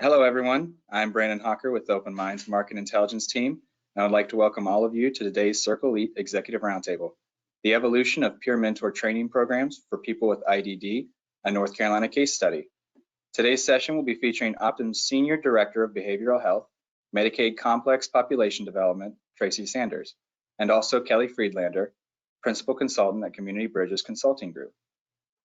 Hello, everyone. I'm Brandon Hawker with the Open Minds Market Intelligence team, and I would like to welcome all of you to today's Circle Elite Executive Roundtable, the evolution of peer mentor training programs for people with IDD, a North Carolina case study. Today's session will be featuring Optum's Senior Director of Behavioral Health, Medicaid Complex Population Development, Tracy Sanders, and also Kelly Friedlander, Principal Consultant at Community Bridges Consulting Group.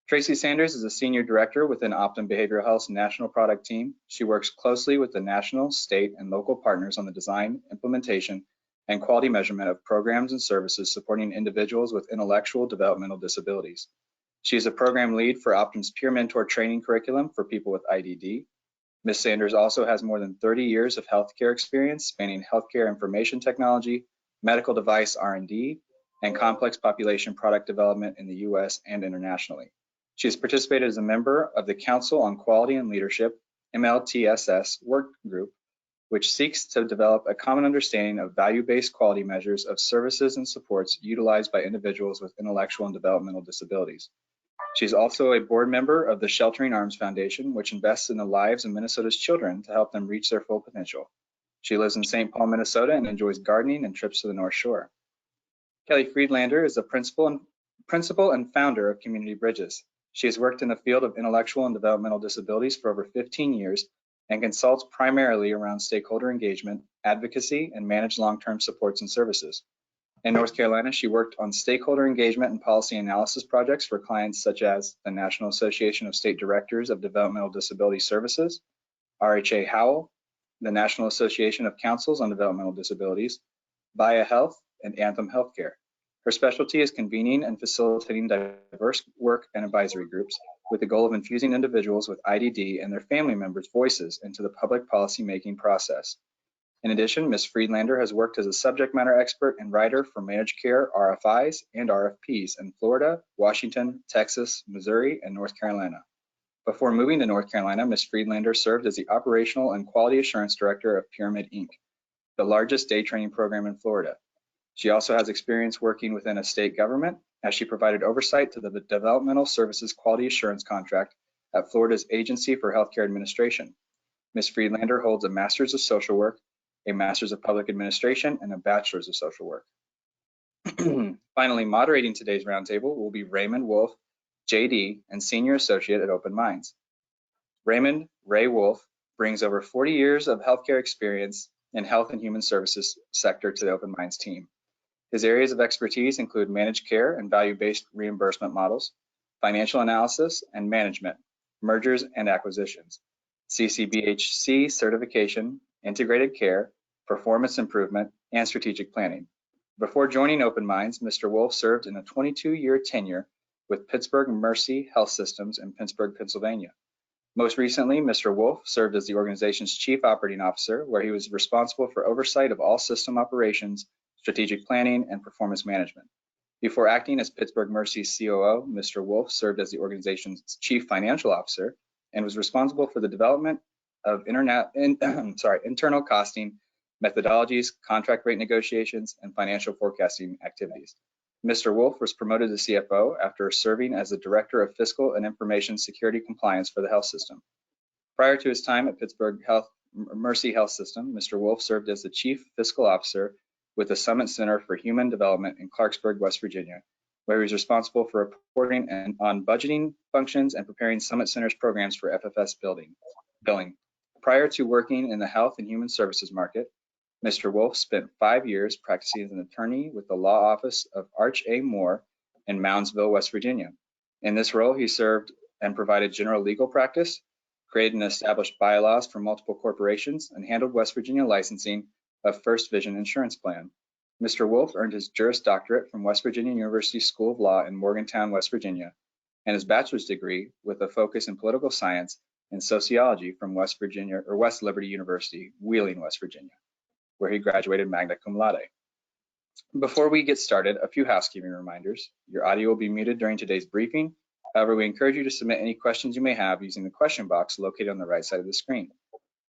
Tracy Sanders is a Senior Director within Optum Behavioral Health's National Product Team. She works closely with the national, state, and local partners on the design, implementation, and quality measurement of programs and services supporting individuals with intellectual developmental disabilities. She is a program lead for Optum's Peer Mentor Training Curriculum for people with IDD. Ms. Sanders also has more than 30 years of healthcare experience spanning healthcare information technology, medical device R&D, and complex population product development in the U.S. and internationally. She has participated as a member of the Council on Quality and Leadership, MLTSS work group, which seeks to develop a common understanding of value-based quality measures of services and supports utilized by individuals with intellectual and developmental disabilities. She's also a board member of the Sheltering Arms Foundation, which invests in the lives of Minnesota's children to help them reach their full potential. She lives in St. Paul, Minnesota, and enjoys gardening and trips to the North Shore. Kelly Friedlander is the principal and founder of Community Bridges. She has worked in the field of intellectual and developmental disabilities for over 15 years and consults primarily around stakeholder engagement, advocacy, and managed long-term supports and services. In North Carolina, she worked on stakeholder engagement and policy analysis projects for clients such as the National Association of State Directors of Developmental Disability Services, RHA Howell, the National Association of Councils on Developmental Disabilities, Via Health, and Anthem Healthcare. Her specialty is convening and facilitating diverse work and advisory groups with the goal of infusing individuals with IDD and their family members' voices into the public policy-making process. In addition, Ms. Friedlander has worked as a subject matter expert and writer for managed care RFIs and RFPs in Florida, Washington, Texas, Missouri, and North Carolina. Before moving to North Carolina, Ms. Friedlander served as the Operational and Quality Assurance Director of Pyramid Inc., the largest day training program in Florida. She also has experience working within a state government as she provided oversight to the Developmental Services Quality Assurance Contract at Florida's Agency for Healthcare Administration. Ms. Friedlander holds a Master's of Social Work, a Master's of Public Administration, and a Bachelor's of Social Work. Finally, moderating today's roundtable will be Raymond Wolf, JD, and Senior Associate at Open Minds. Raymond Ray Wolf brings over 40 years of healthcare experience in health and human services sector to the Open Minds team. His areas of expertise include managed care and value-based reimbursement models, financial analysis and management, mergers and acquisitions, CCBHC certification, integrated care, performance improvement, and strategic planning. Before joining Open Minds, Mr. Wolf served in a 22-year tenure with Pittsburgh Mercy Health Systems in Pittsburgh, Pennsylvania. Most recently, Mr. Wolf served as the organization's Chief Operating Officer, where he was responsible for oversight of all system operations, strategic planning, and performance management. Before acting as Pittsburgh Mercy's COO, Mr. Wolf served as the organization's Chief Financial Officer and was responsible for the development of internal costing, methodologies, contract rate negotiations, and financial forecasting activities. Mr. Wolf was promoted to CFO after serving as the Director of Fiscal and Information Security Compliance for the health system. Prior to his time at Pittsburgh Mercy Health System, Mr. Wolf served as the Chief Fiscal Officer with the Summit Center for Human Development in Clarksburg, West Virginia, where he was responsible for reporting on budgeting functions and preparing Summit Center's programs for FFS billing. Prior to working in the health and human services market, Mr. Wolf spent 5 years practicing as an attorney with the law office of Arch A. Moore in Moundsville, West Virginia. In this role, he served and provided general legal practice, created and established bylaws for multiple corporations, and handled West Virginia licensing of First Vision Insurance Plan. Mr. Wolf earned his Juris Doctorate from West Virginia University School of Law in Morgantown, West Virginia, and his bachelor's degree with a focus in political science and sociology from West Liberty University, Wheeling, West Virginia, where he graduated magna cum laude. Before we get started, a few housekeeping reminders. Your audio will be muted during today's briefing. However, we encourage you to submit any questions you may have using the question box located on the right side of the screen.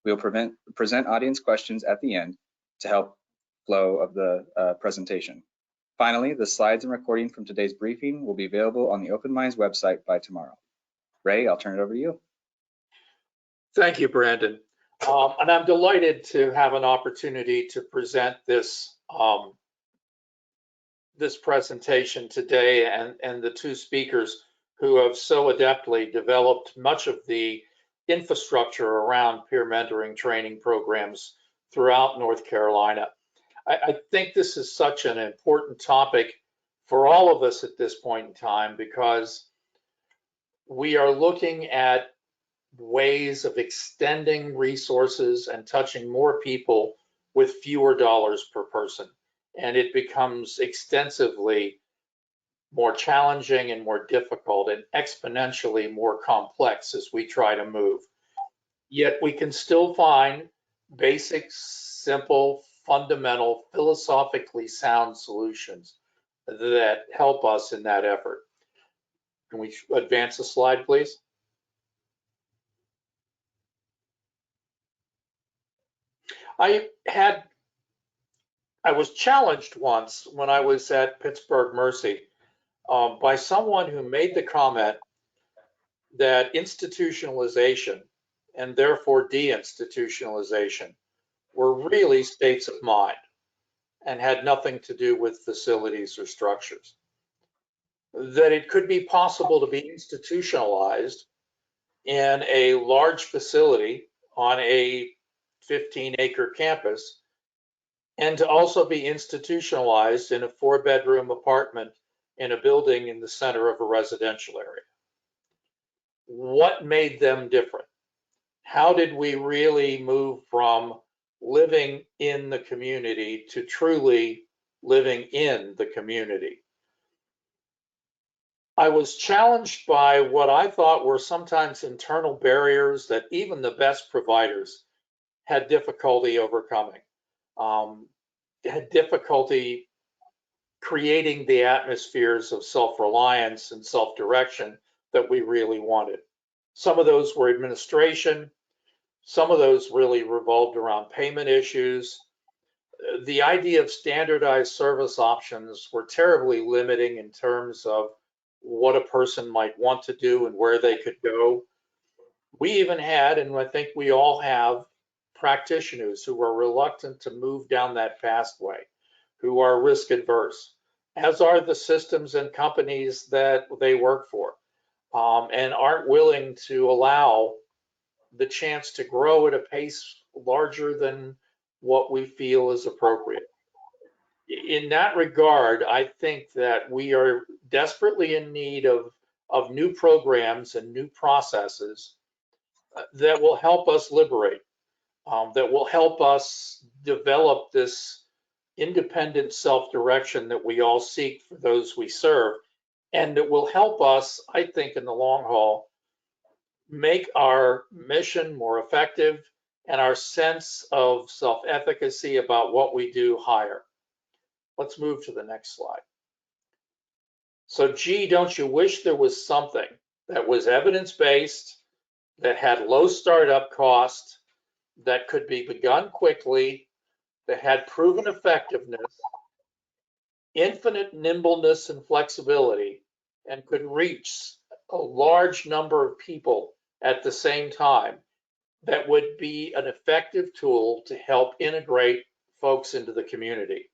We will present audience questions at the end to help flow of the presentation. Finally, the slides and recording from today's briefing will be available on the Open Minds website by tomorrow. Ray, I'll turn it over to you. Thank you, Brandon. And I'm delighted to have an opportunity to present this this presentation today, and the two speakers who have so adeptly developed much of the infrastructure around peer mentoring training programs throughout North Carolina. I think this is such an important topic for all of us at this point in time, because we are looking at ways of extending resources and touching more people with fewer dollars per person. And it becomes extensively more challenging and more difficult and exponentially more complex as we try to move. Yet we can still find basic, simple, fundamental, philosophically sound solutions that help us in that effort. Can we advance the slide, please? I was challenged once when I was at Pittsburgh Mercy by someone who made the comment that institutionalization and therefore deinstitutionalization were really states of mind and had nothing to do with facilities or structures. That it could be possible to be institutionalized in a large facility on a 15-acre campus, and to also be institutionalized in a 4-bedroom apartment in a building in the center of a residential area. What made them different? How did we really move from living in the community to truly living in the community? I was challenged by what I thought were sometimes internal barriers that even the best providers had difficulty overcoming. Had difficulty creating the atmospheres of self-reliance and self-direction that we really wanted. Some of those were administration. Some of those really revolved around payment issues. The idea of standardized service options were terribly limiting in terms of what a person might want to do and where they could go. We even had, and I think we all have, practitioners who are reluctant to move down that pathway, who are risk adverse, as are the systems and companies that they work for, and aren't willing to allow the chance to grow at a pace larger than what we feel is appropriate. In that regard, I think that we are desperately in need of new programs and new processes that will help us liberate, that will help us develop this independent self-direction that we all seek for those we serve, and that will help us, I think, in the long haul, make our mission more effective and our sense of self-efficacy about what we do higher. Let's move to the next slide. So, gee, don't you wish there was something that was evidence-based, that had low startup cost, that could be begun quickly, that had proven effectiveness, infinite nimbleness and flexibility, and could reach a large number of people at the same time, that would be an effective tool to help integrate folks into the community.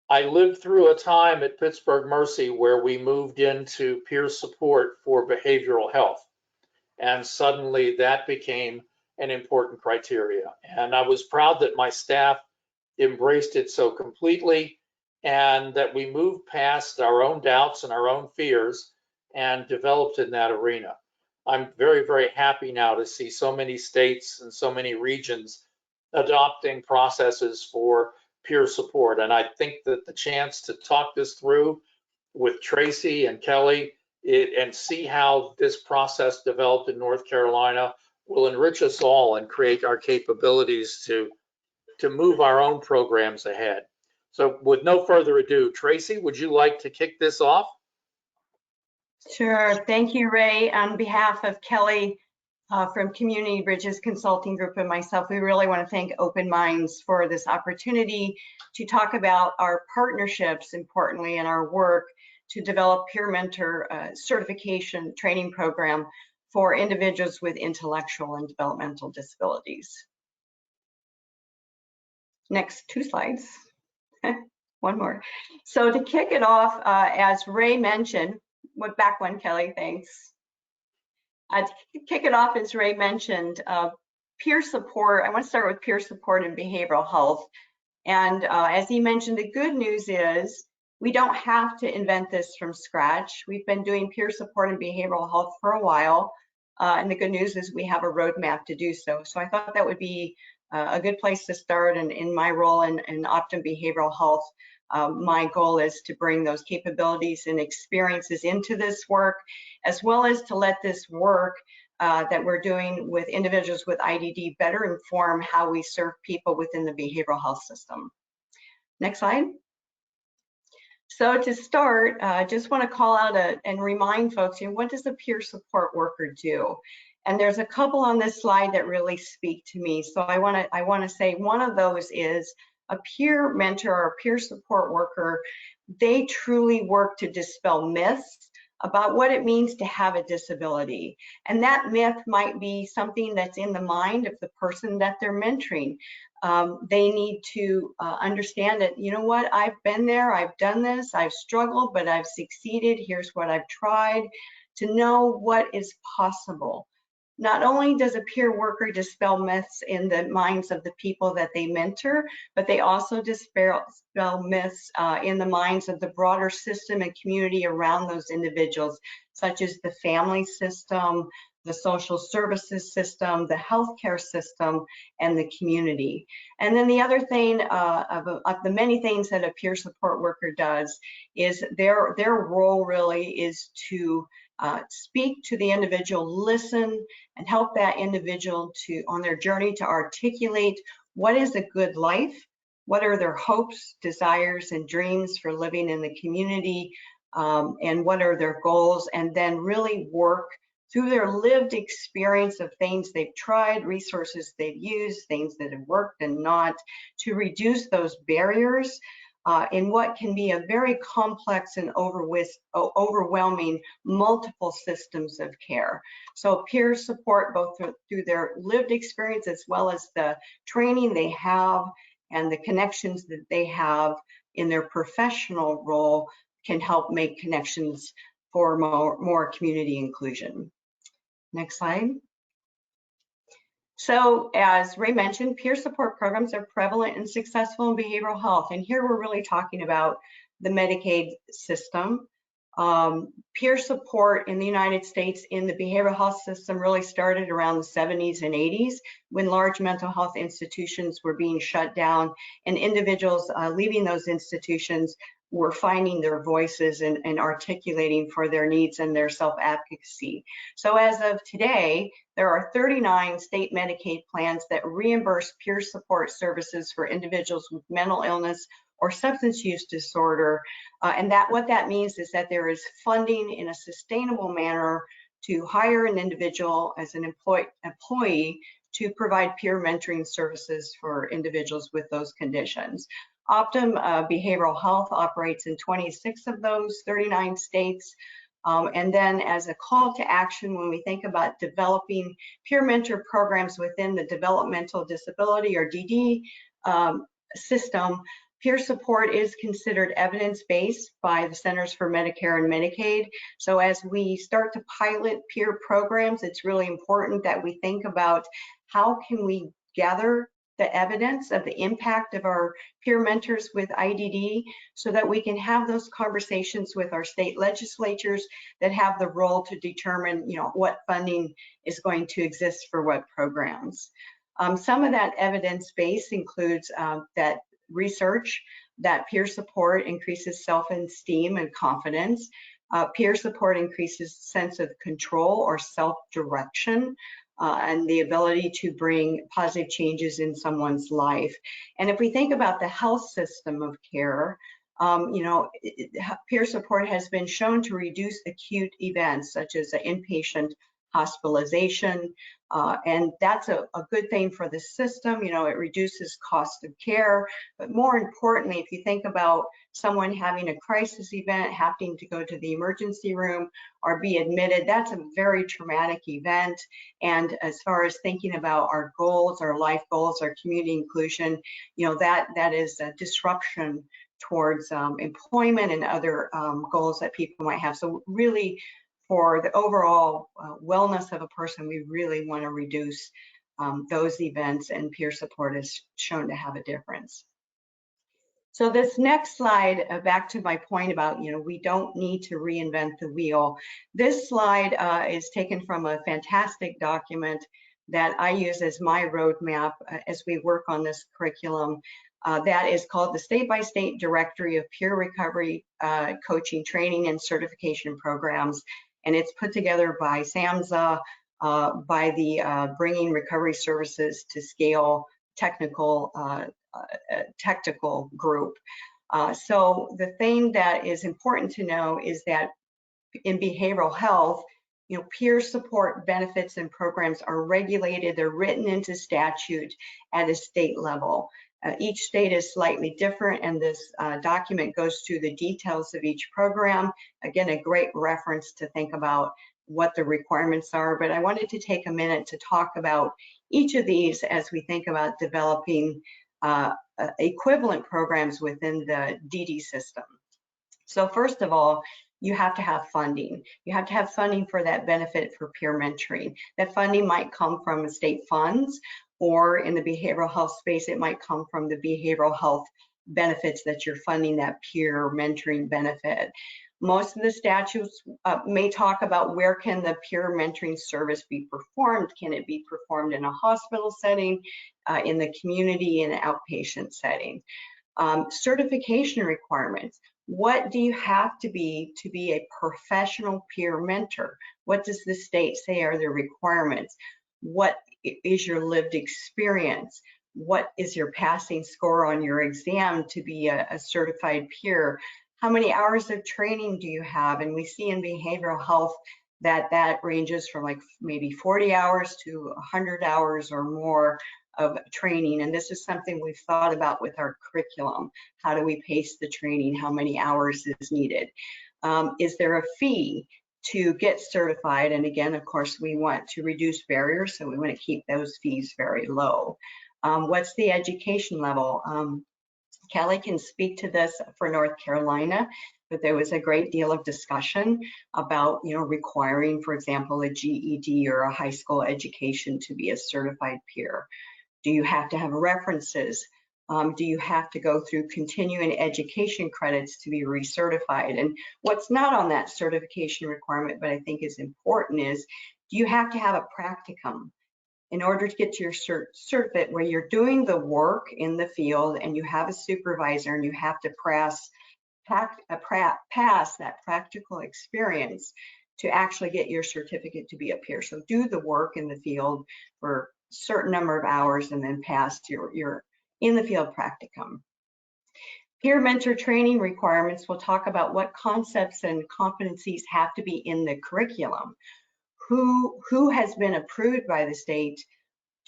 I lived through a time at Pittsburgh Mercy where we moved into peer support for behavioral health, and suddenly that became an important criteria. And I was proud that my staff embraced it so completely, and that we moved past our own doubts and our own fears and developed in that arena. I'm very, very happy now to see so many states and so many regions adopting processes for peer support. And I think that the chance to talk this through with Tracy and Kelly and see how this process developed in North Carolina will enrich us all and create our capabilities to move our own programs ahead. So with no further ado, Tracy, would you like to kick this off? Sure. Thank you, Ray. On behalf of Kelly from Community Bridges Consulting Group and myself, we really want to thank Open Minds for this opportunity to talk about our partnerships, importantly, and our work to develop peer mentor certification training program for individuals with intellectual and developmental disabilities. Next 2 slides. One more. So to kick it off, as Ray mentioned, back one, Kelly, thanks. To kick it off, as Ray mentioned, peer support. I want to start with peer support in behavioral health. And as he mentioned, the good news is we don't have to invent this from scratch. We've been doing peer support in behavioral health for a while. And the good news is we have a roadmap to do so. So I thought that would be a good place to start. And in my role in Optum Behavioral Health, my goal is to bring those capabilities and experiences into this work, as well as to let this work that we're doing with individuals with IDD better inform how we serve people within the behavioral health system. Next slide. So to start, I just want to call out and remind folks, what does a peer support worker do? And there's a couple on this slide that really speak to me. So I want to say one of those is a peer mentor or peer support worker. They truly work to dispel myths about what it means to have a disability. And that myth might be something that's in the mind of the person that they're mentoring. They need to understand that, you know what, I've been there, I've done this, I've struggled, but I've succeeded. Here's what I've tried, to know what is possible. Not only does a peer worker dispel myths in the minds of the people that they mentor, but they also dispel myths in the minds of the broader system and community around those individuals, such as the family system, the social services system, the healthcare system, and the community. And then the other thing of the many things that a peer support worker does is their role really is to speak to the individual, listen, and help that individual to, on their journey, to articulate what is a good life, what are their hopes, desires, and dreams for living in the community, and what are their goals, and then really work through their lived experience of things they've tried, resources they've used, things that have worked and not, to reduce those barriers in what can be a very complex and overwhelming multiple systems of care. So peer support, both through their lived experience as well as the training they have and the connections that they have in their professional role, can help make connections for more community inclusion. Next slide. So as Ray mentioned, peer support programs are prevalent and successful in behavioral health. And here we're really talking about the Medicaid system. Peer support in the United States in the behavioral health system really started around the 70s and 80s, when large mental health institutions were being shut down and individuals leaving those institutions were finding their voices and articulating for their needs and their self-advocacy. So as of today, there are 39 state Medicaid plans that reimburse peer support services for individuals with mental illness or substance use disorder. And what that means is that there is funding in a sustainable manner to hire an individual as an employee to provide peer mentoring services for individuals with those conditions. Optum Behavioral Health operates in 26 of those 39 states. And then as a call to action, when we think about developing peer mentor programs within the developmental disability or DD system, peer support is considered evidence-based by the Centers for Medicare and Medicaid. So as we start to pilot peer programs, it's really important that we think about how can we gather the evidence of the impact of our peer mentors with IDD, so that we can have those conversations with our state legislatures that have the role to determine, what funding is going to exist for what programs. Some of that evidence base includes that research that peer support increases self-esteem and confidence. Peer support increases sense of control or self-direction. And the ability to bring positive changes in someone's life. And if we think about the health system of care, peer support has been shown to reduce acute events such as inpatient hospitalization, and that's a good thing for the system. You know, it reduces cost of care, but more importantly, if you think about someone having a crisis event, having to go to the emergency room or be admitted, that's a very traumatic event. And as far as thinking about our goals, our life goals, our community inclusion, you know, that is a disruption towards employment and other goals that people might have. So really, for the overall wellness of a person, we really want to reduce those events, and peer support is shown to have a difference. So this next slide, back to my point about, you know, we don't need to reinvent the wheel. This slide is taken from a fantastic document that I use as my roadmap as we work on this curriculum. That is called the State-by-State Directory of Peer Recovery Coaching Training and Certification Programs. And it's put together by SAMHSA, by the Bringing Recovery Services to Scale technical group. So the thing that is important to know is that in behavioral health, you know, peer support benefits and programs are regulated. They're written into statute at a state level. Each state is slightly different, and this document goes through the details of each program. Again, a great reference to think about what the requirements are, but I wanted to take a minute to talk about each of these as we think about developing equivalent programs within the DD system. So first of all, you have to have funding. You have to have funding for that benefit for peer mentoring. That funding might come from state funds, or in the behavioral health space, it might come from the behavioral health benefits that you're funding that peer mentoring benefit. Most of the statutes may talk about where can the peer mentoring service be performed. Can it be performed in a hospital setting, in the community, in an outpatient setting? Certification requirements. What do you have to be a professional peer mentor? What does the state say are the requirements? What is your lived experience? What is your passing score on your exam to be a certified peer? How many hours of training do you have? And we see in behavioral health that ranges from like maybe 40 hours to 100 hours or more of training. And this is something we've thought about with our curriculum. How do we pace the training? How many hours is needed? Is there a fee to get certified? And again, of course, we want to reduce barriers, so we want to keep those fees very low. What's the education level? Kelly can speak to this for North Carolina, but there was a great deal of discussion about, you know, requiring, for example, a GED or a high school education to be a certified peer. Do you have to have references? Do you have to go through continuing education credits to be recertified? And what's not on that certification requirement, but I think is important, is do you have to have a practicum in order to get to your certificate where you're doing the work in the field and you have a supervisor and you have to pass that practical experience to actually get your certificate to be a peer. So do the work in the field for a certain number of hours and then pass to your in the field practicum. Peer mentor training requirements will talk about what concepts and competencies have to be in the curriculum. Who has been approved by the state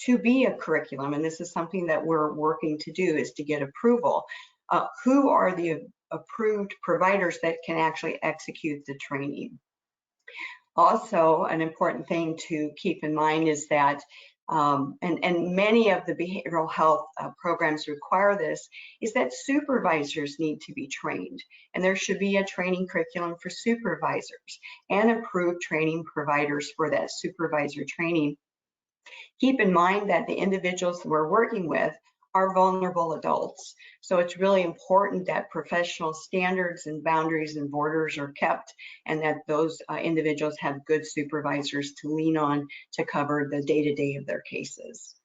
to be a curriculum, and this is something that we're working to do, is to get approval. Who are the approved providers that can actually execute the training? Also, an important thing to keep in mind is that, and many of the behavioral health programs require this, is that supervisors need to be trained. And there should be a training curriculum for supervisors and approved training providers for that supervisor training. Keep in mind that the individuals we're working with are vulnerable adults. So it's really important that professional standards and boundaries and borders are kept, and that those individuals have good supervisors to lean on to cover the day-to-day of their cases.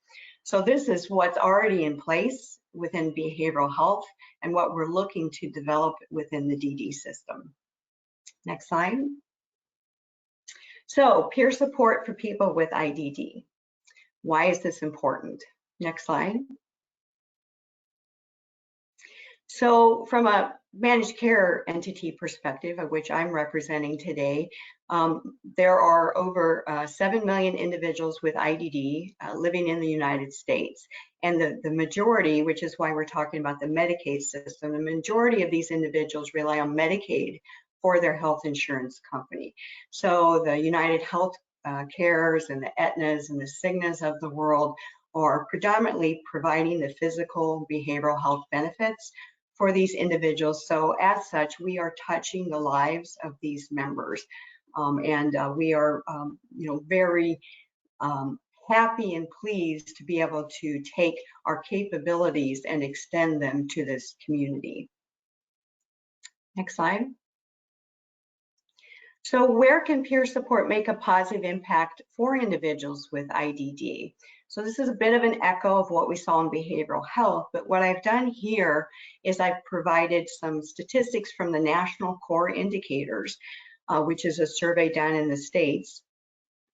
So this is what's already in place within behavioral health and what we're looking to develop within the DD system. Next slide. So peer support for people with IDD. Why is this important? Next slide. So from a managed care entity perspective, of which I'm representing today, there are over 7 million individuals with IDD living in the United States. And the majority, which is why we're talking about the Medicaid system, the majority of these individuals rely on Medicaid for their health insurance company. So the United Health Cares and the Aetnas and the Cignas of the world are predominantly providing the physical behavioral health benefits for these individuals. So as such, we are touching the lives of these members. We are very happy and pleased to be able to take our capabilities and extend them to this community. Next slide. So where can peer support make a positive impact for individuals with IDD? So this is a bit of an echo of what we saw in behavioral health, but what I've done here is I've provided some statistics from the National Core Indicators, which is a survey done in the States.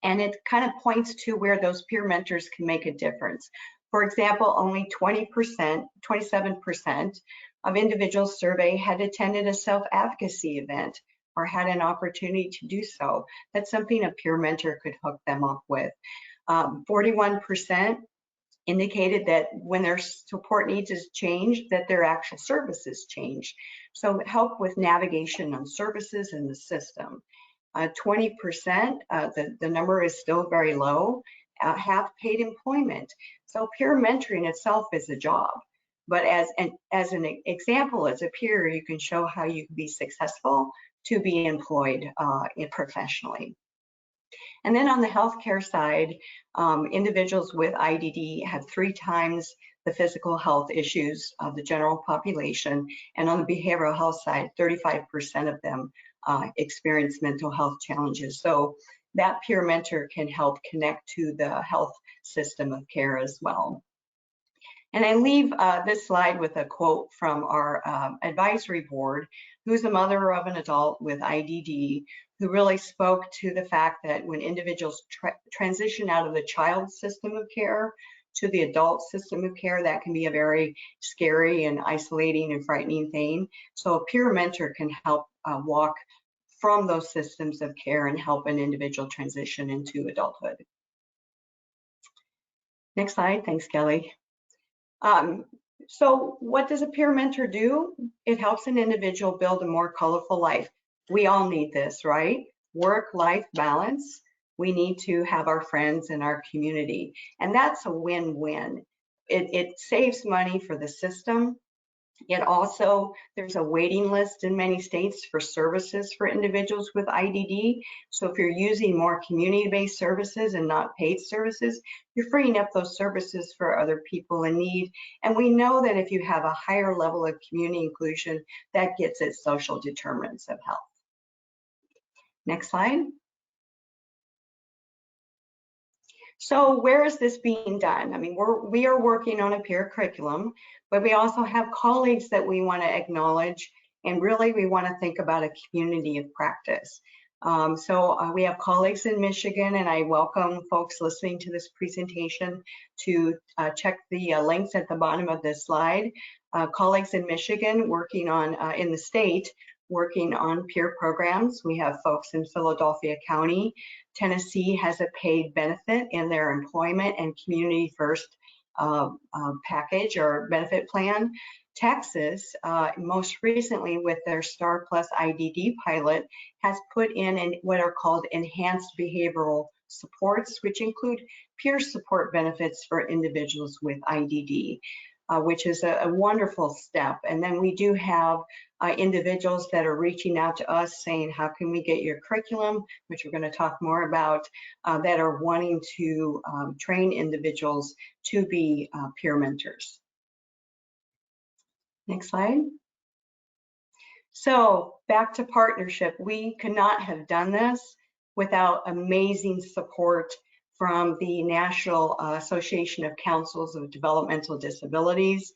And it kind of points to where those peer mentors can make a difference. For example, only 27% of individuals surveyed had attended a self-advocacy event or had an opportunity to do so. That's something a peer mentor could hook them up with. 41% indicated that when their support needs is changed, that their actual services change. So help with navigation on services in the system. 20%, the number is still very low, have paid employment. So peer mentoring itself is a job. But as an example, as a peer, you can show how you can be successful to be employed professionally. And then on the healthcare side, individuals with IDD have 3 times the physical health issues of the general population. And on the behavioral health side, 35% of them experience mental health challenges. So that peer mentor can help connect to the health system of care as well. And I leave this slide with a quote from our advisory board, who's a mother of an adult with IDD, who really spoke to the fact that when individuals transition out of the child system of care to the adult system of care, that can be a very scary and isolating and frightening thing. So a peer mentor can help walk from those systems of care and help an individual transition into adulthood. Next slide, thanks, Kelly. So what does a peer mentor do? It helps an individual build a more colorful life. We all need this, right? Work-life balance. We need to have our friends in our community, and that's a win-win. It saves money for the system. It also, there's a waiting list in many states for services for individuals with IDD. So if you're using more community-based services and not paid services, you're freeing up those services for other people in need. And we know that if you have a higher level of community inclusion, that gets at social determinants of health. Next slide. So where is this being done? I mean, we are working on a peer curriculum, but we also have colleagues that we want to acknowledge, and really we want to think about a community of practice. We have colleagues in Michigan, and I welcome folks listening to this presentation to check the links at the bottom of this slide. Colleagues in Michigan working on, in the state, working on peer programs. We have folks in Philadelphia County. Tennessee has a paid benefit in their employment and community first package or benefit plan. Texas, most recently with their Star Plus IDD pilot, has put in what are called enhanced behavioral supports, which include peer support benefits for individuals with IDD. Which is a wonderful step. And then we do have individuals that are reaching out to us saying, how can we get your curriculum, which we're going to talk more about, that are wanting to train individuals to be peer mentors. Next slide. So back to partnership. We could not have done this without amazing support from the National Association of Councils of Developmental Disabilities.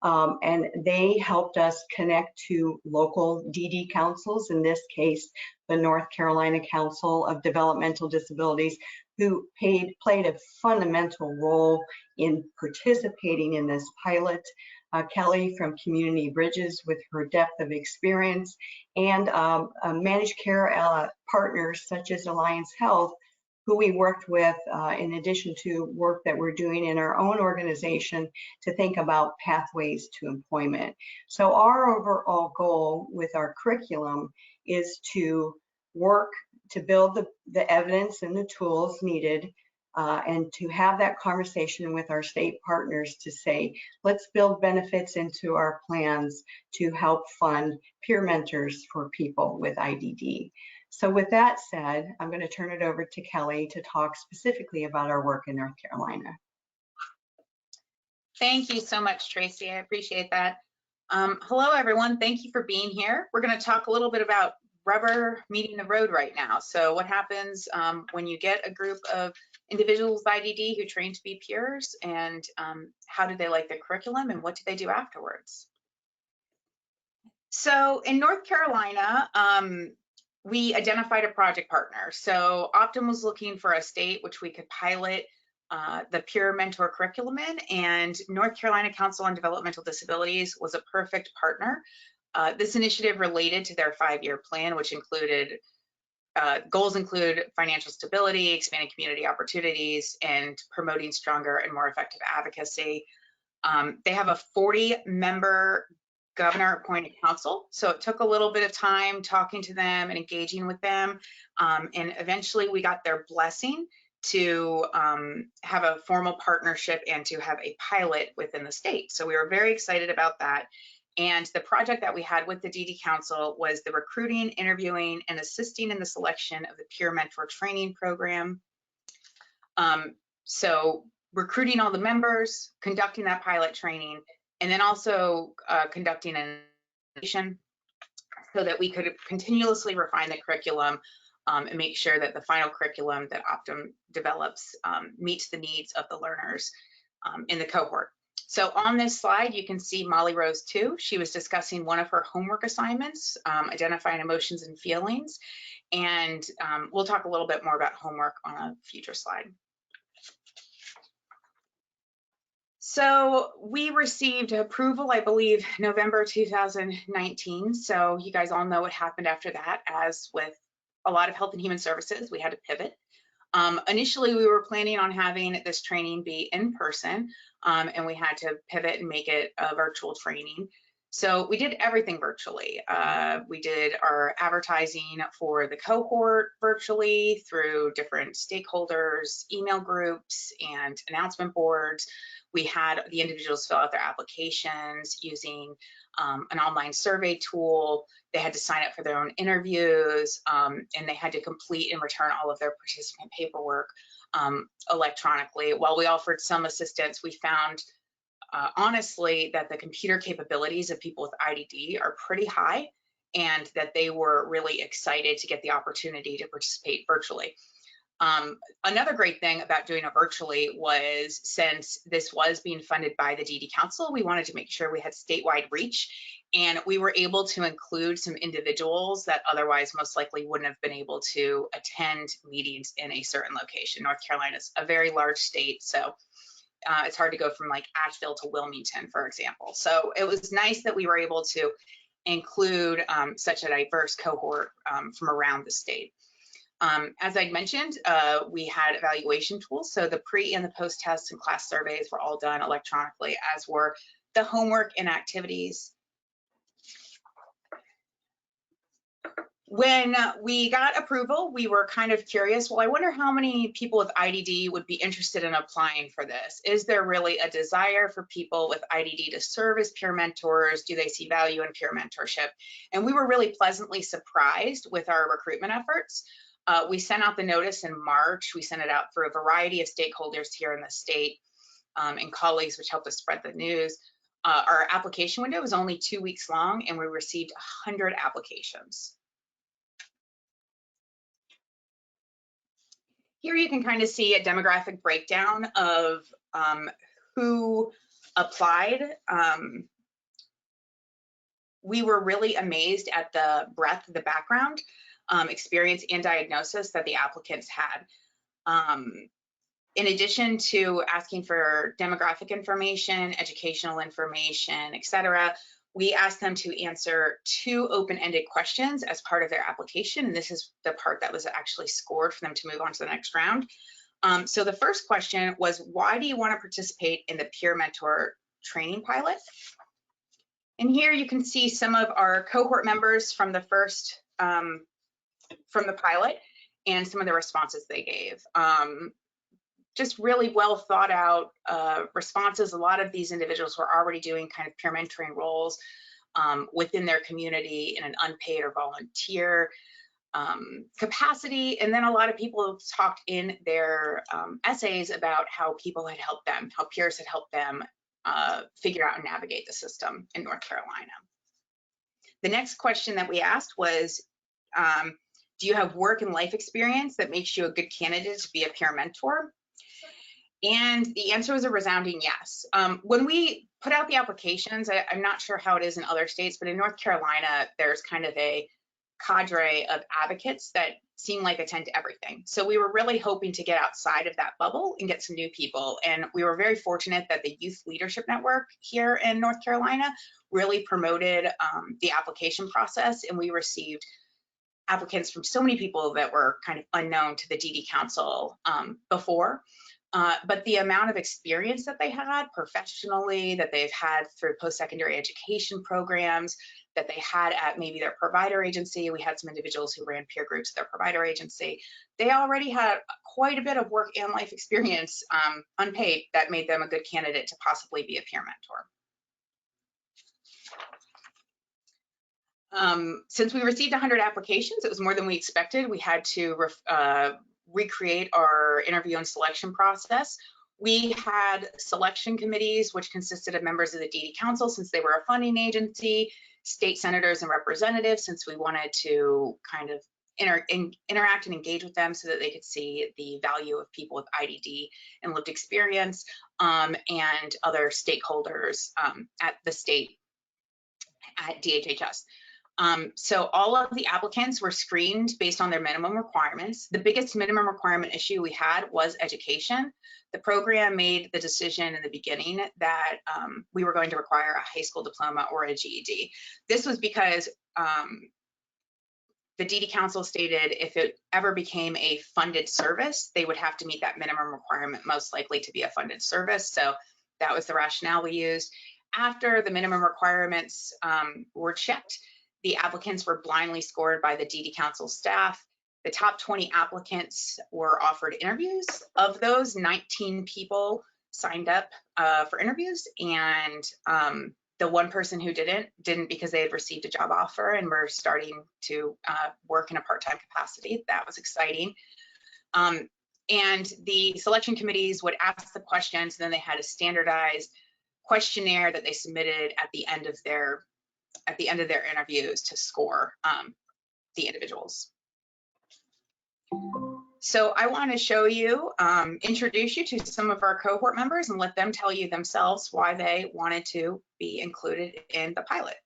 And they helped us connect to local DD councils, in this case, the North Carolina Council of Developmental Disabilities, who played a fundamental role in participating in this pilot. Kelly from Community Bridges with her depth of experience, and managed care partners such as Alliance Health, who we worked with in addition to work that we're doing in our own organization to think about pathways to employment. So our overall goal with our curriculum is to work to build the evidence and the tools needed and to have that conversation with our state partners to say, let's build benefits into our plans to help fund peer mentors for people with IDD. So with that said, I'm going to turn it over to Kelly to talk specifically about our work in North Carolina. Thank you so much, Tracy. I appreciate that. Hello, everyone. Thank you for being here. We're going to talk a little bit about rubber meeting the road right now. So what happens when you get a group of individuals with IDD who train to be peers, and how do they like the curriculum and what do they do afterwards? So in North Carolina, we identified a project partner. So Optum was looking for a state which we could pilot the peer mentor curriculum in, and North Carolina Council on Developmental Disabilities was a perfect partner. This initiative related to their 5-year plan, which included goals include financial stability, expanding community opportunities, and promoting stronger and more effective advocacy. They have a 40-member governor-appointed council, so it took a little bit of time talking to them and engaging with them, and eventually we got their blessing to have a formal partnership and to have a pilot within the state. So we were very excited about that. And the project that we had with the DD Council was the recruiting, interviewing, and assisting in the selection of the peer mentor training program. So recruiting all the members, conducting that pilot training, and then also conducting an evaluation so that we could continuously refine the curriculum and make sure that the final curriculum that Optum develops meets the needs of the learners in the cohort. So on this slide, you can see Molly Rose 2. She was discussing one of her homework assignments, identifying emotions and feelings. And we'll talk a little bit more about homework on a future slide. So we received approval, I believe, November 2019. So you guys all know what happened after that. As with a lot of health and human services, we had to pivot. Initially, we were planning on having this training be in person, and we had to pivot and make it a virtual training. So we did everything virtually. We did our advertising for the cohort virtually through different stakeholders, email groups, and announcement boards. We had the individuals fill out their applications using an online survey tool. They had to sign up for their own interviews, and they had to complete and return all of their participant paperwork electronically. While we offered some assistance, we found honestly that the computer capabilities of people with IDD are pretty high, and that they were really excited to get the opportunity to participate virtually. Another great thing about doing it virtually was, since this was being funded by the DD Council, we wanted to make sure we had statewide reach, and we were able to include some individuals that otherwise most likely wouldn't have been able to attend meetings in a certain location. North Carolina is a very large state, so it's hard to go from like Asheville to Wilmington, for example. So it was nice that we were able to include such a diverse cohort from around the state. As I mentioned, we had evaluation tools. So the pre and the post tests and class surveys were all done electronically, as were the homework and activities. When we got approval, we were kind of curious, well, I wonder how many people with IDD would be interested in applying for this. Is there really a desire for people with IDD to serve as peer mentors? Do they see value in peer mentorship? And we were really pleasantly surprised with our recruitment efforts. We sent out the notice in March. We sent it out through a variety of stakeholders here in the state and colleagues, which helped us spread the news. Our application window was only 2 weeks long, and we received 100 applications. Here you can kind of see a demographic breakdown of who applied. We were really amazed at the breadth of the background, experience, and diagnosis that the applicants had. In addition to asking for demographic information, educational information, etc., we asked them to answer 2 open-ended questions as part of their application. And this is the part that was actually scored for them to move on to the next round. So the first question was, why do you want to participate in the peer mentor training pilot? And here you can see some of our cohort members from the first, from the pilot, and some of the responses they gave. Just really well thought out responses. A lot of these individuals were already doing kind of peer mentoring roles within their community in an unpaid or volunteer capacity. And then a lot of people talked in their essays about how people had helped them, how peers had helped them figure out and navigate the system in North Carolina. The next question that we asked was, do you have work and life experience that makes you a good candidate to be a peer mentor? And the answer was a resounding yes. When we put out the applications, I'm not sure how it is in other states, but in North Carolina, there's kind of a cadre of advocates that seem like attend to everything. So we were really hoping to get outside of that bubble and get some new people. And we were very fortunate that the Youth Leadership Network here in North Carolina really promoted the application process, and we received applicants from so many people that were kind of unknown to the DD Council before. But the amount of experience that they had professionally, that they've had through post-secondary education programs, that they had at maybe their provider agency. We had some individuals who ran peer groups at their provider agency. They already had quite a bit of work and life experience, unpaid, that made them a good candidate to possibly be a peer mentor. Since we received 100 applications, it was more than we expected. We had to recreate our interview and selection process. We had selection committees, which consisted of members of the DD Council, since they were a funding agency, state senators and representatives, since we wanted to kind of interact and engage with them so that they could see the value of people with IDD and lived experience, and other stakeholders at the state, at DHHS. So all of the applicants were screened based on their minimum requirements. The biggest minimum requirement issue we had was education. The program made the decision in the beginning that we were going to require a high school diploma or a GED. This was because the DD Council stated if it ever became a funded service, they would have to meet that minimum requirement, most likely to be a funded service. So that was the rationale we used. After the minimum requirements were checked, the applicants were blindly scored by the DD Council staff. The top 20 applicants were offered interviews. Of those, 19 people signed up for interviews, and the one person who didn't because they had received a job offer and were starting to work in a part-time capacity. That was exciting. And the selection committees would ask the questions, and then they had a standardized questionnaire that they submitted at the end of their interviews to score the individuals. So I want to show you, introduce you to some of our cohort members and let them tell you themselves why they wanted to be included in the pilot.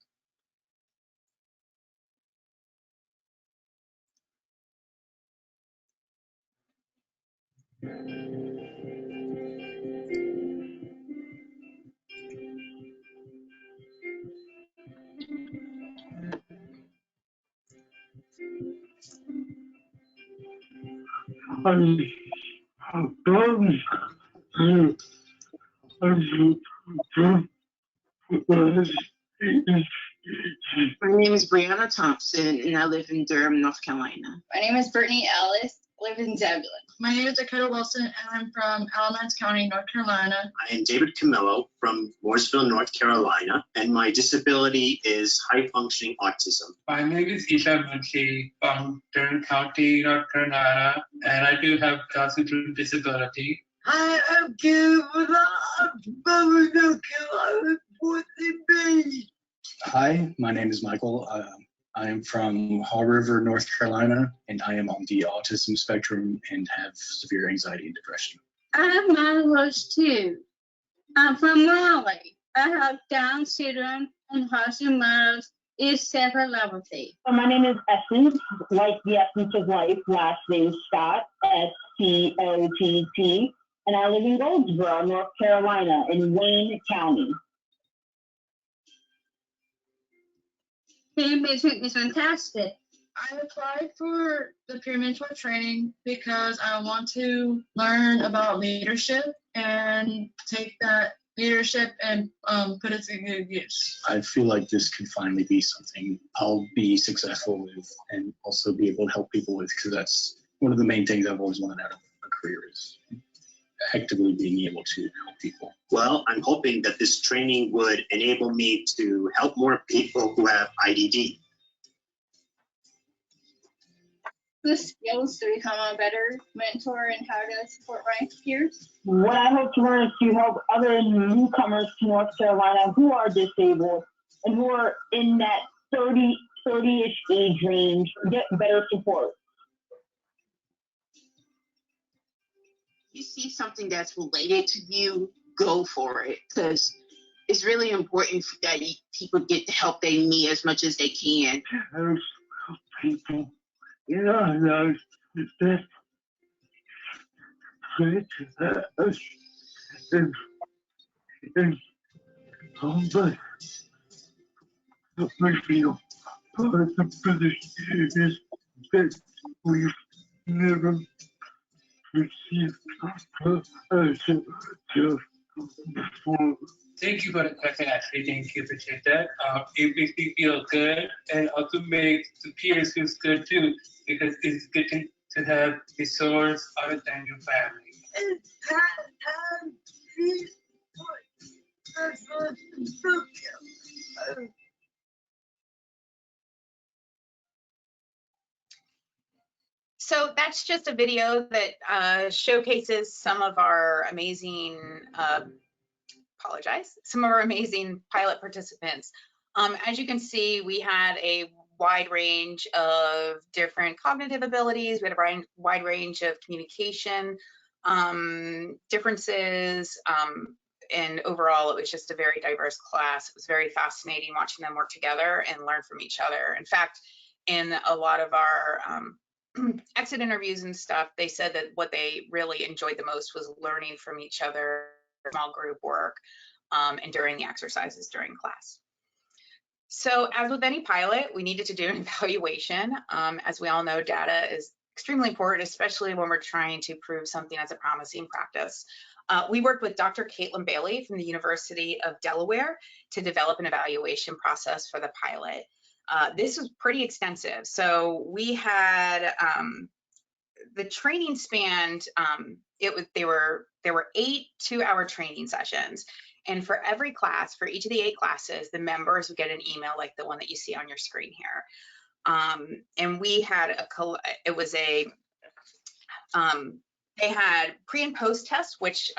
My name is Brianna Thompson, and I live in Durham, North Carolina. My name is Brittany Ellis, live in Zebulon. My name is Dakota Wilson, and I'm from Alamance County, North Carolina. I am David Camillo from Mooresville, North Carolina, and my disability is high-functioning autism. My name is Isha Munshi from Durham County, North Carolina, and I do have Down syndrome disability. I am given up from North Carolina. Hi, my name is Michael. I am from Haw River, North Carolina, and I am on the autism spectrum and have severe anxiety and depression. I'm Miles too. I'm from Raleigh. I have Down syndrome and Hashimoto's encephalopathy. My name is Essence, like the essence of life, last name Scott, S-C-O-T-T. and I live in Goldsboro, North Carolina, in Wayne County. Team Basic is fantastic. I applied for the peer mentor training because I want to learn about leadership and take that leadership and put it to good use. I feel like this can finally be something I'll be successful with and also be able to help people with, because that's one of the main things I've always wanted out of a career, is actively being able to help people. Well, I'm hoping that this training would enable me to help more people who have IDD. The skills to become a better mentor and how to support my peers. What I hope to learn is to help other newcomers to North Carolina who are disabled and who are in that 30-ish age range get better support. You see something that's related to you, go for it, because it's really important that people get the help they need as much as they can. Those people, you know, those that and humble. We feel part of the position is that we've never received before. Thank you for the question, Ashley. Thank you, appreciate that. It makes me feel good, and also makes the peers feel good too, because it's good to have a source other than your family. It's time to So that's just a video that showcases some of our amazing, some of our amazing pilot participants. As you can see, we had a wide range of different cognitive abilities. We had a wide range of communication differences, and overall, it was just a very diverse class. It was very fascinating watching them work together and learn from each other. In fact, in a lot of our exit interviews and stuff, they said that what they really enjoyed the most was learning from each other, small group work, and during the exercises during class. So as with any pilot, we needed to do an evaluation. As we all know, data is extremely important, especially when we're trying to prove something as a promising practice. We worked with Dr. Caitlin Bailey from the University of Delaware to develop an evaluation process for the pilot. This was pretty extensive. So we had the training spanned, there were 8 2-hour training sessions. And for every class, for each of the 8 classes, the members would get an email like the one that you see on your screen here. And we had they had pre and post tests, which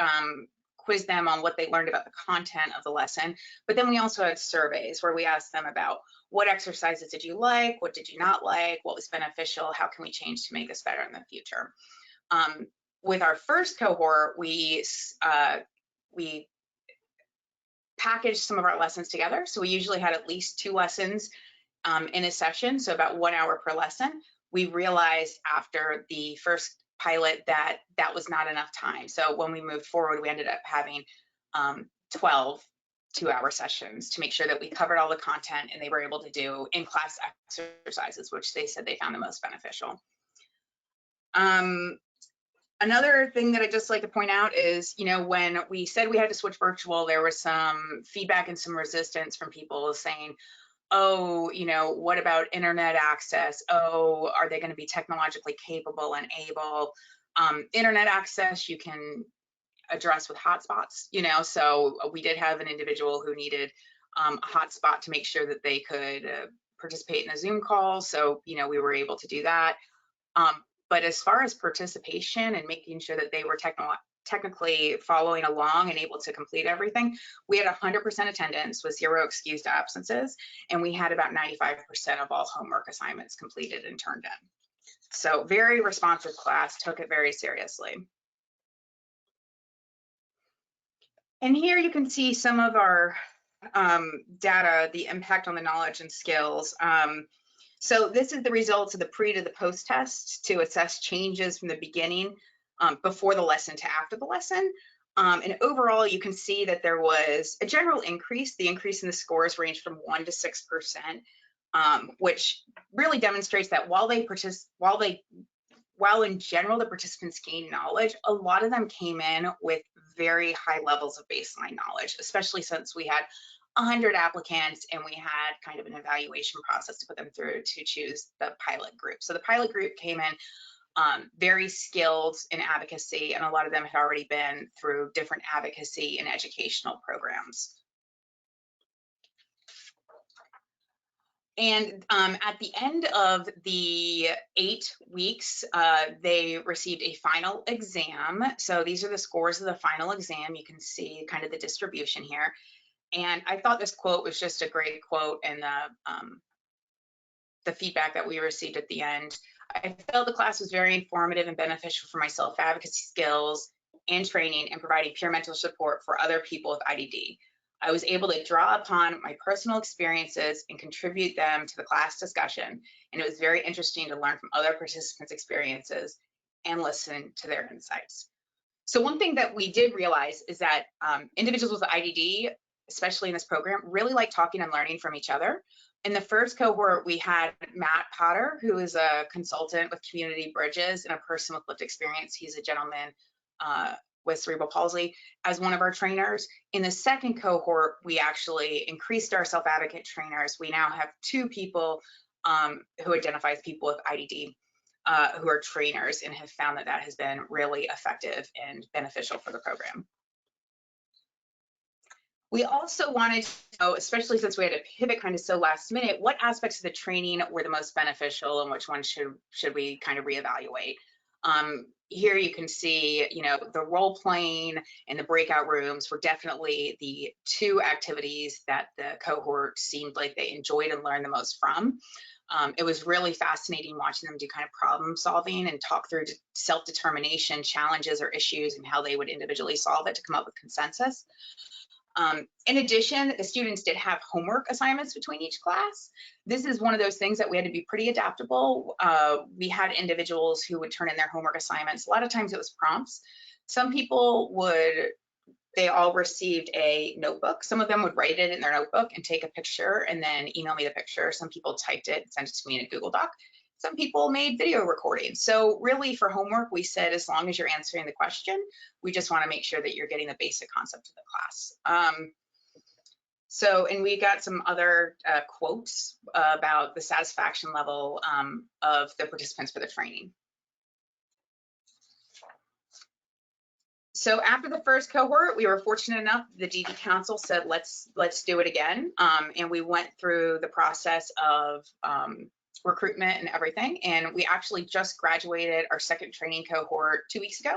quizzed them on what they learned about the content of the lesson. But then we also had surveys where we asked them about what exercises did you like, what did you not like, what was beneficial, how can we change to make this better in the future. With our first cohort, we packaged some of our lessons together. So we usually had at least 2 lessons in a session, so about 1 hour per lesson. We realized after the first pilot that that was not enough time. So when we moved forward, we ended up having 12 2-hour sessions to make sure that we covered all the content and they were able to do in-class exercises, which they said they found the most beneficial. Another thing that I'd just like to point out is, when we said we had to switch virtual, there was some feedback and some resistance from people saying, oh, what about internet access? Oh, are they going to be technologically capable and able? Internet access, you can address with hotspots, so we did have an individual who needed a hotspot to make sure that they could participate in a Zoom call. So, we were able to do that. But as far as participation and making sure that they were technically following along and able to complete everything, we had 100% attendance with 0 excused absences, and we had about 95% of all homework assignments completed and turned in. So very responsive class, took it very seriously. And here you can see some of our data, the impact on the knowledge and skills. So this is the results of the pre to the post test to assess changes from the beginning before the lesson to after the lesson. And overall, you can see that there was a general increase. The increase in the scores ranged from 1% to 6%, which really demonstrates that while in general the participants gained knowledge, a lot of them came in with very high levels of baseline knowledge, especially since we had 100 applicants and we had kind of an evaluation process to put them through to choose the pilot group. So the pilot group came in very skilled in advocacy, and a lot of them had already been through different advocacy and educational programs. And at the end of the 8 weeks, they received a final exam. So these are the scores of the final exam. You can see kind of the distribution here. And I thought this quote was just a great quote, and the feedback that we received at the end. I felt the class was very informative and beneficial for my self-advocacy skills and training and providing peer mental support for other people with IDD. I was able to draw upon my personal experiences and contribute them to the class discussion, and it was very interesting to learn from other participants' experiences and listen to their insights. So one thing that we did realize is that individuals with IDD, especially in this program, really like talking and learning from each other. In the first cohort, we had Matt Potter, who is a consultant with Community Bridges and a person with lived experience. He's a gentleman with cerebral palsy, as one of our trainers. In the second cohort, we actually increased our self-advocate trainers. We now have 2 people who identify as people with IDD who are trainers, and have found that that has been really effective and beneficial for the program. We also wanted to know, especially since we had to pivot kind of so last minute, what aspects of the training were the most beneficial and which ones should we kind of reevaluate. Here you can see, you know, the role playing and the breakout rooms were definitely the 2 activities that the cohort seemed like they enjoyed and learned the most from. It was really fascinating watching them do kind of problem solving and talk through self-determination challenges or issues and how they would individually solve it to come up with consensus. In addition, the students did have homework assignments between each class. This is one of those things that we had to be pretty adaptable. We had individuals who would turn in their homework assignments. A lot of times it was prompts. Some people they all received a notebook. Some of them would write it in their notebook and take a picture and then email me the picture. Some people typed it and sent it to me in a Google Doc. Some people made video recordings. So really for homework, we said, as long as you're answering the question, we just want to make sure that you're getting the basic concept of the class. And we got some other quotes about the satisfaction level of the participants for the training. So after the first cohort, we were fortunate enough, the DD Council said, let's do it again. And we went through the process of recruitment and everything. And we actually just graduated our second training cohort 2 weeks ago,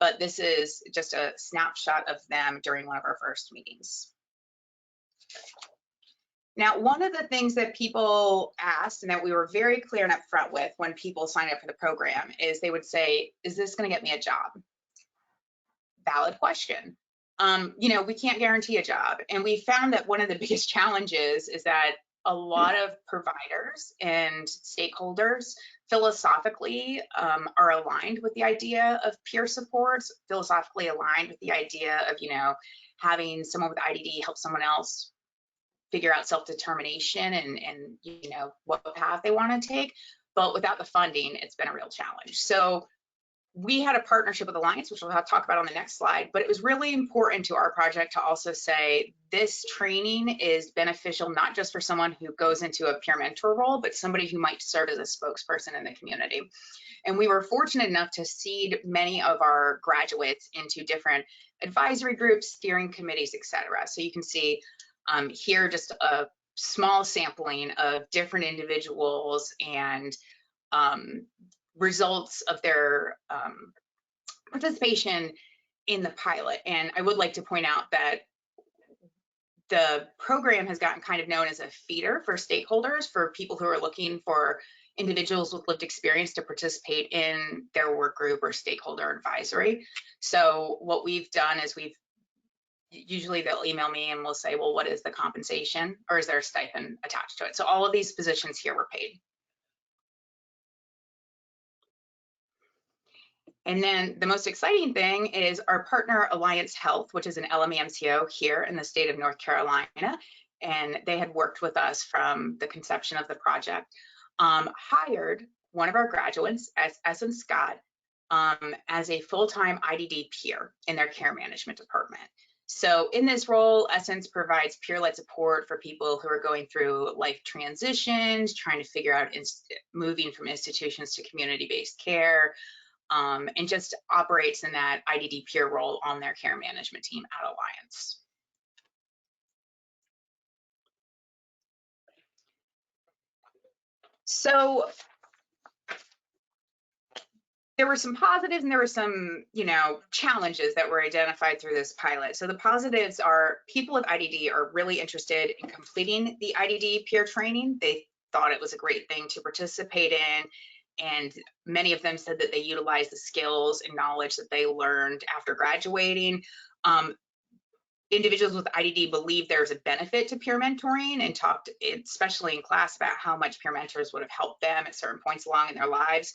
but this is just a snapshot of them during one of our first meetings. Now, one of the things that people asked and that we were very clear and upfront with when people sign up for the program is they would say, is this going to get me a job? Valid question. You know, we can't guarantee a job. And we found that one of the biggest challenges is that a lot of providers and stakeholders philosophically are aligned with the idea of peer supports, philosophically aligned with the idea of, you know, having someone with IDD help someone else figure out self-determination and you know, what path they want to take. But without the funding, it's been a real challenge. So we had a partnership with Alliance, which we'll have to talk about on the next slide, but it was really important to our project to also say this training is beneficial not just for someone who goes into a peer mentor role, but somebody who might serve as a spokesperson in the community. And we were fortunate enough to seed many of our graduates into different advisory groups, steering committees, etc. So you can see here just a small sampling of different individuals and results of their participation in the pilot. And I would like to point out that the program has gotten kind of known as a feeder for stakeholders, for people who are looking for individuals with lived experience to participate in their work group or stakeholder advisory. So what we've done is usually they'll email me and we'll say, well, what is the compensation, or is there a stipend attached to it? So all of these positions here were paid. And then the most exciting thing is our partner Alliance Health, which is an LMAMCO here in the state of North Carolina. And they had worked with us from the conception of the project, hired one of our graduates, Essence Scott, as a full-time IDD peer in their care management department. So in this role, Essence provides peer-led support for people who are going through life transitions, trying to figure out moving from institutions to community-based care, and just operates in that IDD peer role on their care management team at Alliance. So there were some positives and there were some, challenges that were identified through this pilot. So the positives are people with IDD are really interested in completing the IDD peer training. They thought it was a great thing to participate in. And many of them said that they utilized the skills and knowledge that they learned after graduating. Individuals with IDD believe there's a benefit to peer mentoring and talked, especially in class, about how much peer mentors would have helped them at certain points along in their lives.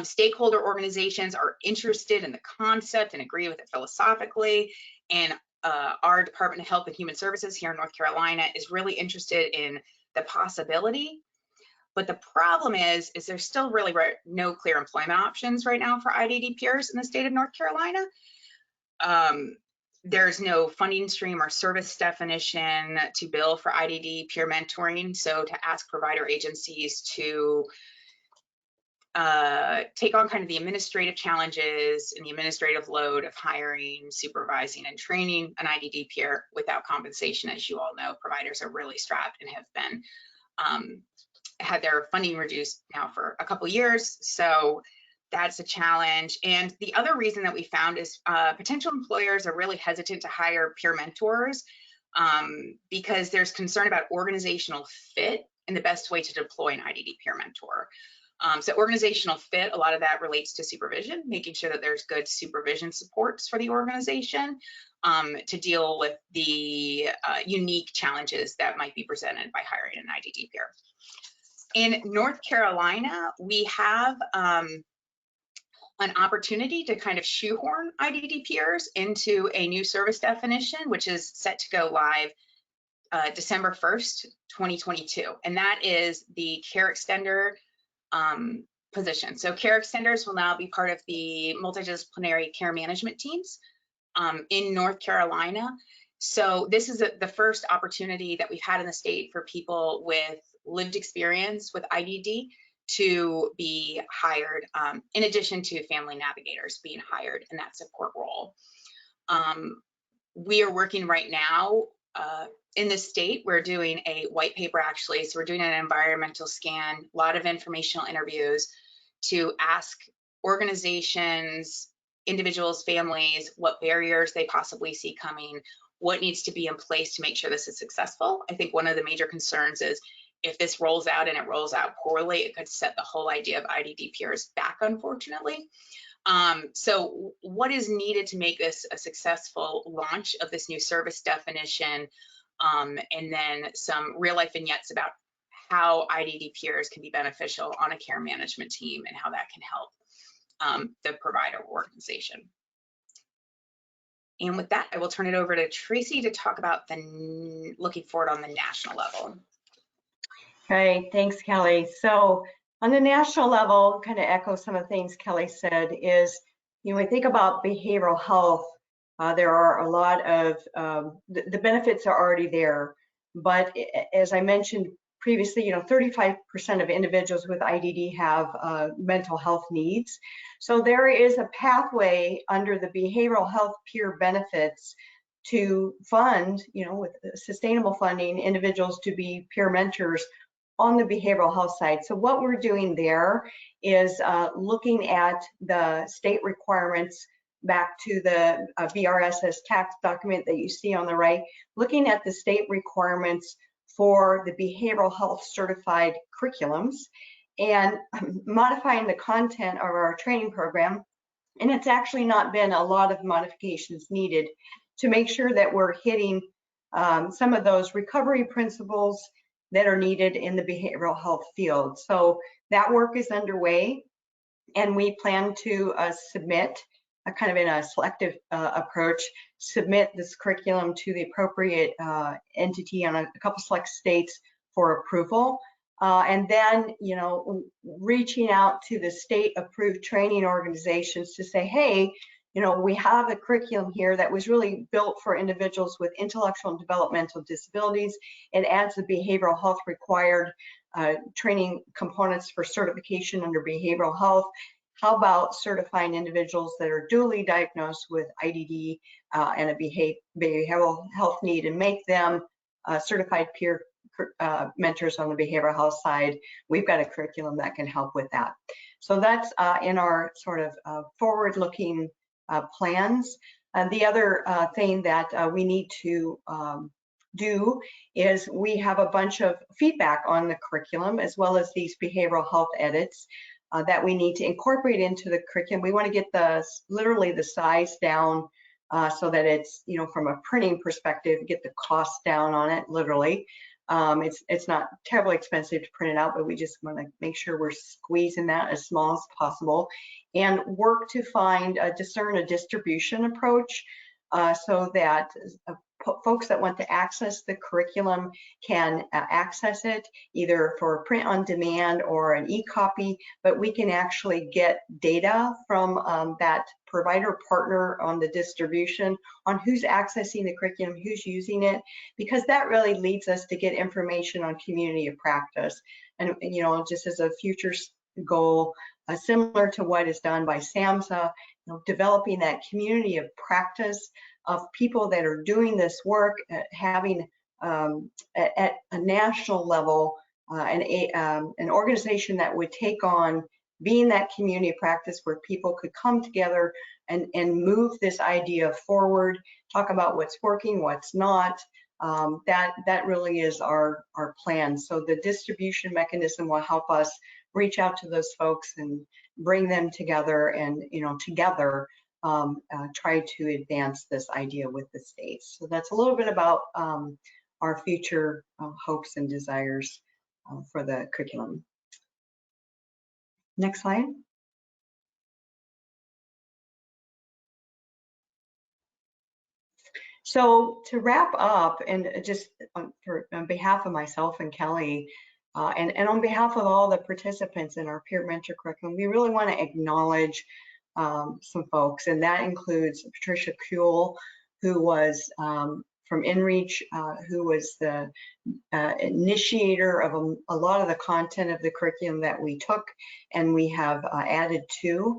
Stakeholder organizations are interested in the concept and agree with it philosophically. And our Department of Health and Human Services here in North Carolina is really interested in the possibility. But the problem is there's still really no clear employment options right now for IDD peers in the state of North Carolina. There's no funding stream or service definition to bill for IDD peer mentoring. So to ask provider agencies to take on kind of the administrative challenges and the administrative load of hiring, supervising, and training an IDD peer without compensation, as you all know, providers are really strapped and have been had their funding reduced now for a couple years. So that's a challenge. And the other reason that we found is potential employers are really hesitant to hire peer mentors because there's concern about organizational fit and the best way to deploy an IDD peer mentor. So organizational fit, a lot of that relates to supervision, making sure that there's good supervision supports for the organization to deal with the unique challenges that might be presented by hiring an IDD peer. In North Carolina, we have an opportunity to kind of shoehorn IDD peers into a new service definition, which is set to go live December 1st, 2022. And that is the care extender position. So care extenders will now be part of the multidisciplinary care management teams in North Carolina. So this is the first opportunity that we've had in the state for people with lived experience with IDD to be hired, in addition to family navigators being hired in that support role. We are working right now in the state. We're doing a white paper actually. So we're doing an environmental scan, a lot of informational interviews to ask organizations, individuals, families, what barriers they possibly see coming, what needs to be in place to make sure this is successful. I think one of the major concerns is if this rolls out and it rolls out poorly, it could set the whole idea of IDD peers back, unfortunately. So what is needed to make this a successful launch of this new service definition, and then some real life vignettes about how IDD peers can be beneficial on a care management team and how that can help the provider organization. And with that, I will turn it over to Tracy to talk about looking forward on the national level. Okay, thanks, Kelly. So on the national level, kind of echo some of the things Kelly said is, when we think about behavioral health, there are a lot of, the benefits are already there. But as I mentioned previously, 35% of individuals with IDD have mental health needs. So there is a pathway under the behavioral health peer benefits to fund, with sustainable funding, individuals to be peer mentors on the behavioral health side. So what we're doing there is looking at the state requirements back to the VRSS tax document that you see on the right, looking at the state requirements for the behavioral health certified curriculums and modifying the content of our training program. And it's actually not been a lot of modifications needed to make sure that we're hitting some of those recovery principles that are needed in the behavioral health field. So that work is underway. And we plan to submit, kind of in a selective approach, submit this curriculum to the appropriate entity on a couple select states for approval. And then, you know, reaching out to the state approved training organizations to say, hey, you know, we have a curriculum here that was really built for individuals with intellectual and developmental disabilities. It adds the behavioral health required training components for certification under behavioral health. How about certifying individuals that are dually diagnosed with IDD and a behavioral health need, and make them certified peer mentors on the behavioral health side? We've got a curriculum that can help with that. So that's in our sort of forward-looking plans. And the other thing that we need to do is we have a bunch of feedback on the curriculum, as well as these behavioral health edits that we need to incorporate into the curriculum. We want to get literally the size down so that it's, you know, from a printing perspective, get the cost down on it, literally. It's not terribly expensive to print it out, but we just want to make sure we're squeezing that as small as possible, and work to discern a distribution approach so that folks that want to access the curriculum can access it either for print on demand or an e-copy, but we can actually get data from that provider partner on the distribution on who's accessing the curriculum, who's using it, because that really leads us to get information on community of practice. And, you know, just as a future goal, similar to what is done by SAMHSA, you know, developing that community of practice of people that are doing this work, having at a national level an organization that would take on being that community of practice where people could come together and move this idea forward, talk about what's working, what's not. That really is our plan. So the distribution mechanism will help us reach out to those folks and bring them together, and, you know, together try to advance this idea with the states. So that's a little bit about our future hopes and desires for the curriculum. Next slide. So to wrap up, and just on behalf of myself and Kelly, and on behalf of all the participants in our peer mentor curriculum, we really want to acknowledge some folks, and that includes Patricia Kuehl, who was from InReach, who was the initiator of a lot of the content of the curriculum that we took and we have added to.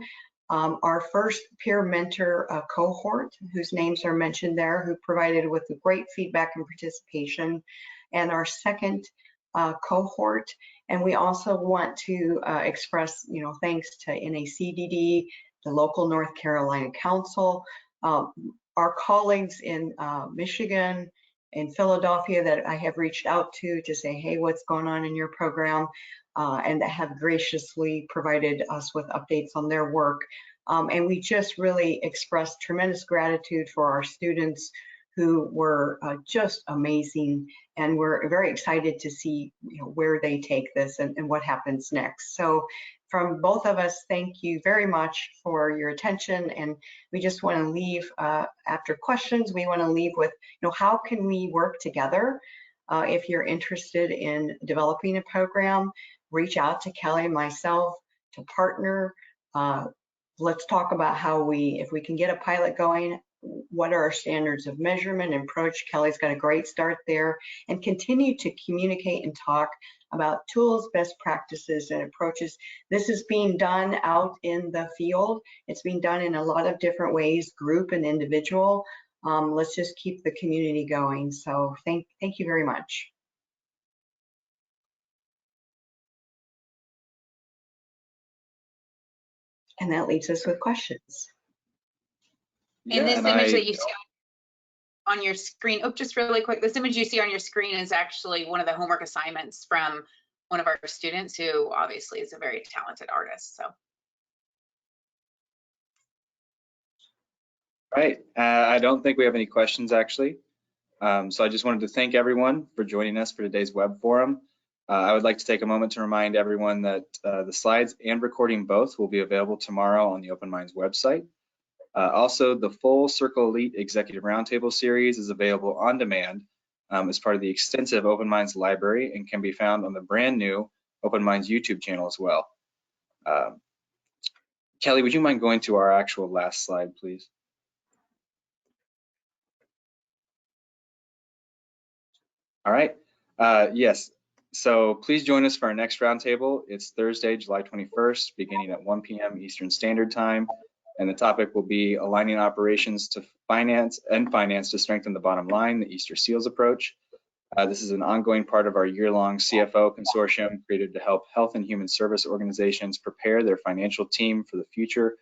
Our first peer mentor cohort, whose names are mentioned there, who provided with great feedback and participation, and our second cohort. And we also want to express, you know, thanks to NACDD, the local North Carolina Council, our colleagues in Michigan, in Philadelphia, that I have reached out to say, hey, what's going on in your program? And that have graciously provided us with updates on their work. And we just really expressed tremendous gratitude for our students who were just amazing, and we're very excited to see, you know, where they take this and what happens next. So from both of us, thank you very much for your attention, and we just want to leave after questions, we want to leave with, you know, how can we work together? If you're interested in developing a program, reach out to Kelly and myself to partner. Let's talk about how if we can get a pilot going, what are our standards of measurement and approach? Kelly's got a great start there, and continue to communicate and talk about tools, best practices, and approaches. This is being done out in the field. It's being done in a lot of different ways, group and individual. Let's just keep the community going. So thank you very much. And that leaves us with questions. And this image that you see on your screen, oh, just really quick, this image you see on your screen is actually one of the homework assignments from one of our students, who obviously is a very talented artist. So. Right. I don't think we have any questions, actually. So I just wanted to thank everyone for joining us for today's web forum. I would like to take a moment to remind everyone that the slides and recording both will be available tomorrow on the Open Minds website. Also, the full Circle Elite Executive Roundtable series is available on demand as part of the extensive Open Minds library and can be found on the brand new Open Minds YouTube channel as well. Kelly, would you mind going to our actual last slide, please? All right. Yes. So please join us for our next roundtable. It's Thursday, July 21st, beginning at 1 p.m. Eastern Standard Time. And the topic will be aligning operations to finance to strengthen the bottom line, the Easter Seals approach. This is an ongoing part of our year-long CFO consortium created to help health and human service organizations prepare their financial team for the future.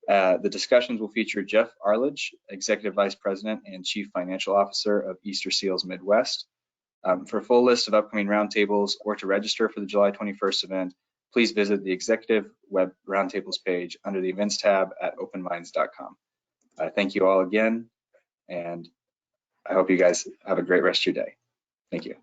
The discussions will feature Jeff Arledge, Executive Vice President and Chief Financial Officer of Easter Seals Midwest. For a full list of upcoming roundtables or to register for the July 21st event, please visit the Executive Web Roundtables page under the Events tab at openminds.com. Thank you all again, and I hope you guys have a great rest of your day. Thank you.